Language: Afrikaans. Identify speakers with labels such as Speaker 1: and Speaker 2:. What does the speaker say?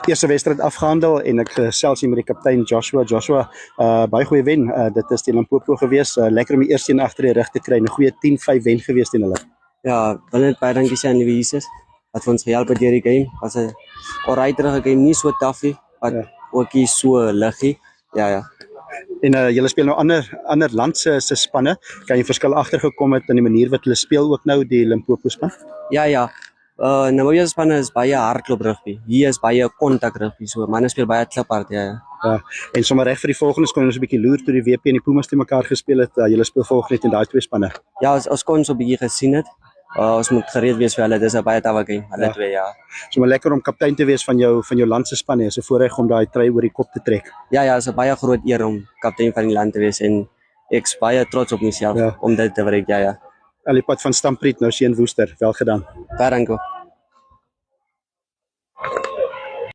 Speaker 1: Eerste wedstryd afgehandel en ek gesels hier met die kaptein Joshua, baie goeie wen, dit is teen Limpopo gewees, lekker om die eerste een agter die rug te kry, 'n goeie 10-5 wen gewees teen hulle.
Speaker 2: Ja, wil net baie dankie sê aan die Jesus wat vir ons gehelp het deur die game. Was 'n alrighterige game, nie so taffie, maar ook nie so liggie. Ja.
Speaker 1: En julle speel nou ander land se spanne, kan jy verskil agtergekom het in die manier wat hulle speel ook nou die Limpopo span?
Speaker 2: Ja. Namibia span is baie hardloop rugby. Hier is baie kontak rugby, so manne speel baie kliphard, ja.
Speaker 1: Ja, en sommer reg vir die volgende kon ons 'n bietjie loer toe die WP en die Pumas te mekaar gespeel het. Julle speel volgende teen daai twee spanne.
Speaker 2: Ja, ons kon so 'n bietjie gesien het. Ons moet gereed wees vir hulle. Dis 'n baie tawe game, hulle twee, ja.
Speaker 1: Sommer lekker om kaptein te wees van jou land se span. Is 'n voorreg om daai trui oor die kop te trek.
Speaker 2: Ja, is 'n baie groot eer om kaptein van die land te wees en ek's baie trots op myself om dit te werk, ja.
Speaker 1: Alipad van Stampriet nou Seun Woester, wel gedaan.
Speaker 2: Baie dankie.